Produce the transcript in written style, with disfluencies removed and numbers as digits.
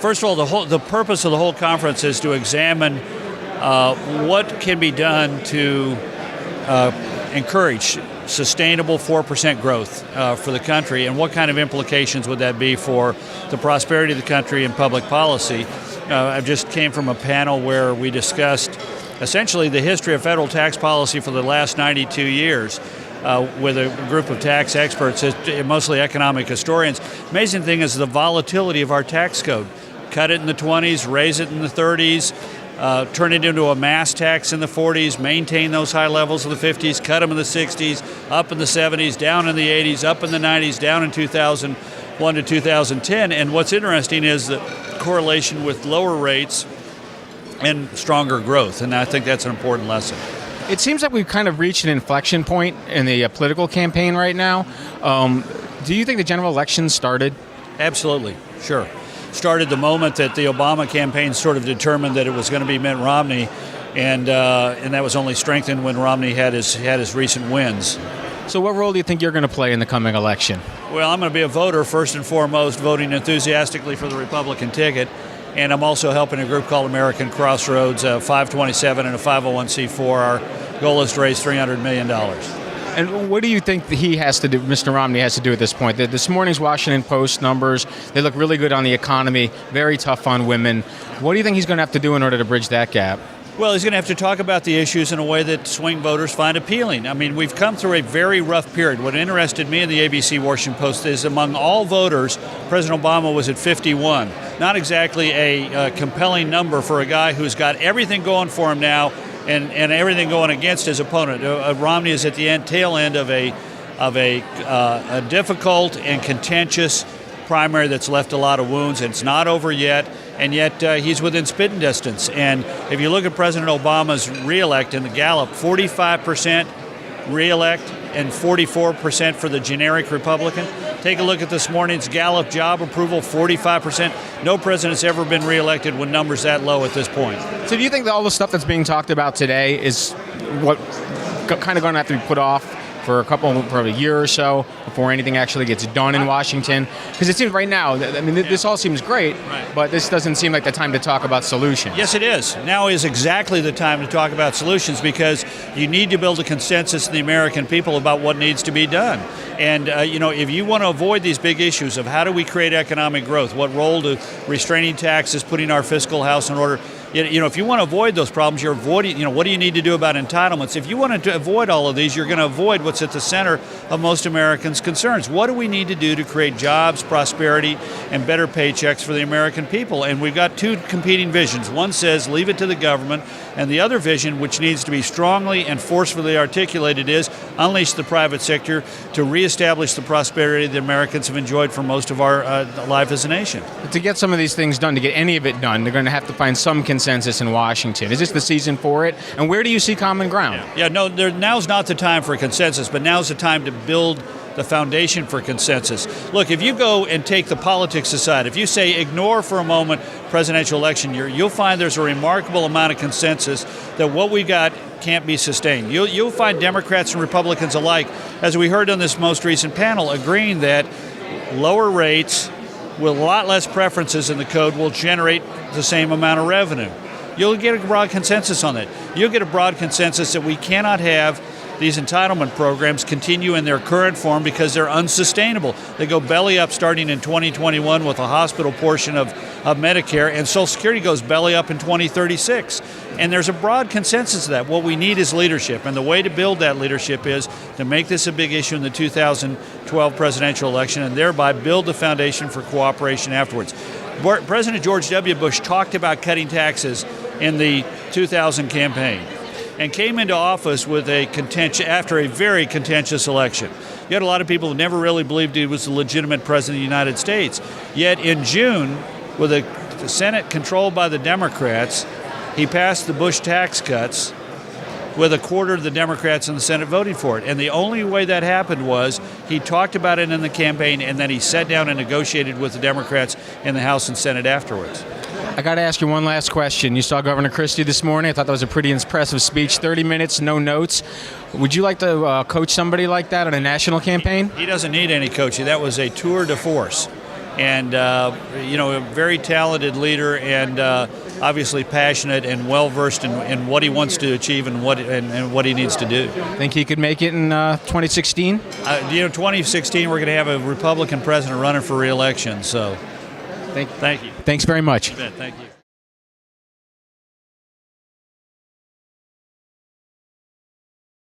First of all, the purpose of the whole conference is to examine what can be done to encourage sustainable 4% growth for the country, and what kind of implications would that be for the prosperity of the country and public policy. I just came from a panel where we discussed essentially the history of federal tax policy for the last 92 years with a group of tax experts, mostly economic historians. Amazing thing is the volatility of our tax code. Cut it in the 20s, raise it in the 30s, turn it into a mass tax in the 40s, maintain those high levels of the 50s, cut them in the 60s, up in the 70s, down in the 80s, up in the 90s, down in 2001 to 2010. And what's interesting is the correlation with lower rates and stronger growth, and I think that's an important lesson. It seems like we've kind of reached an inflection point in the political campaign right now. Do you think the general election started? Absolutely, sure. Started the moment that the Obama campaign sort of determined that it was going to be Mitt Romney, and that was only strengthened when Romney had his recent wins. So what role do you think you're going to play in the coming election? Well, I'm going to be a voter first and foremost, voting enthusiastically for the Republican ticket, and I'm also helping a group called American Crossroads, 527 and a 501c4. Our goal is to raise $300 million. And what do you think he has to do, Mr. Romney has to do at this point? This morning's Washington Post numbers, they look really good on the economy, very tough on women. What do you think he's going to have to do in order to bridge that gap? Well, he's going to have to talk about the issues in a way that swing voters find appealing. I mean, we've come through a very rough period. What interested me in the ABC Washington Post is among all voters, President Obama was at 51. Not exactly a compelling number for a guy who's got everything going for him now and everything going against his opponent. Romney is at the tail end of a difficult and contentious primary that's left a lot of wounds. It's not over yet, and yet he's within spitting distance. And if you look at President Obama's reelect in the Gallup, 45% reelect and 44% for the generic Republican. Take a look at this morning's Gallup job approval, 45%. No president's ever been reelected with numbers that low at this point. So do you think that all the stuff that's being talked about today is what kind of going to have to be put off for a year or so before anything actually gets done in Washington? Because it seems right now, I mean, this all seems great, but this doesn't seem like the time to talk about solutions. Yes, it is. Now is exactly the time to talk about solutions, because you need to build a consensus in the American people about what needs to be done. And, if you want to avoid these big issues of how do we create economic growth, what role do restraining taxes, putting our fiscal house in order, if you want to avoid those problems, you're avoiding, what do you need to do about entitlements? If you want to avoid all of these, you're going to avoid what's at the center of most Americans' concerns. What do we need to do to create jobs, prosperity, and better paychecks for the American people? And we've got two competing visions. One says leave it to the government, and the other vision, which needs to be strongly and forcefully articulated, is unleash the private sector to reestablish the prosperity that Americans have enjoyed for most of our life as a nation. To get some of these things done, to get any of it done, they're going to have to find some consensus in Washington. Is this the season for it? And where do you see common ground? Now's not the time for consensus, but now's the time to build the foundation for consensus. Look, if you go and take the politics aside, if you say ignore for a moment presidential election year, you'll find there's a remarkable amount of consensus that what we got can't be sustained. You'll find Democrats and Republicans alike, as we heard on this most recent panel, agreeing that lower rates with a lot less preferences in the code will generate the same amount of revenue. You'll get a broad consensus on that. You'll get a broad consensus that we cannot have these entitlement programs continue in their current form because they're unsustainable. They go belly up starting in 2021 with the hospital portion of Medicare, and Social Security goes belly up in 2036. And there's a broad consensus of that. What we need is leadership, and the way to build that leadership is to make this a big issue in the 2012 presidential election and thereby build the foundation for cooperation afterwards. President George W. Bush talked about cutting taxes in the 2000 campaign and came into office with after a very contentious election. You had a lot of people who never really believed he was the legitimate president of the United States. Yet in June, with the Senate controlled by the Democrats, he passed the Bush tax cuts with a quarter of the Democrats in the Senate voting for it. And the only way that happened was he talked about it in the campaign, and then he sat down and negotiated with the Democrats in the House and Senate afterwards. I got to ask you one last question. You saw Governor Christie this morning. I thought that was a pretty impressive speech. 30 minutes, no notes. Would you like to coach somebody like that on a national campaign? He doesn't need any coaching. That was a tour de force. and a very talented leader, and obviously passionate and well versed in what he wants to achieve and what he needs to do. Think he could make it in 2016? 2016, we're going to have a Republican president running for re-election. So, thank you. Thank you. Thanks very much. You bet. Thank you.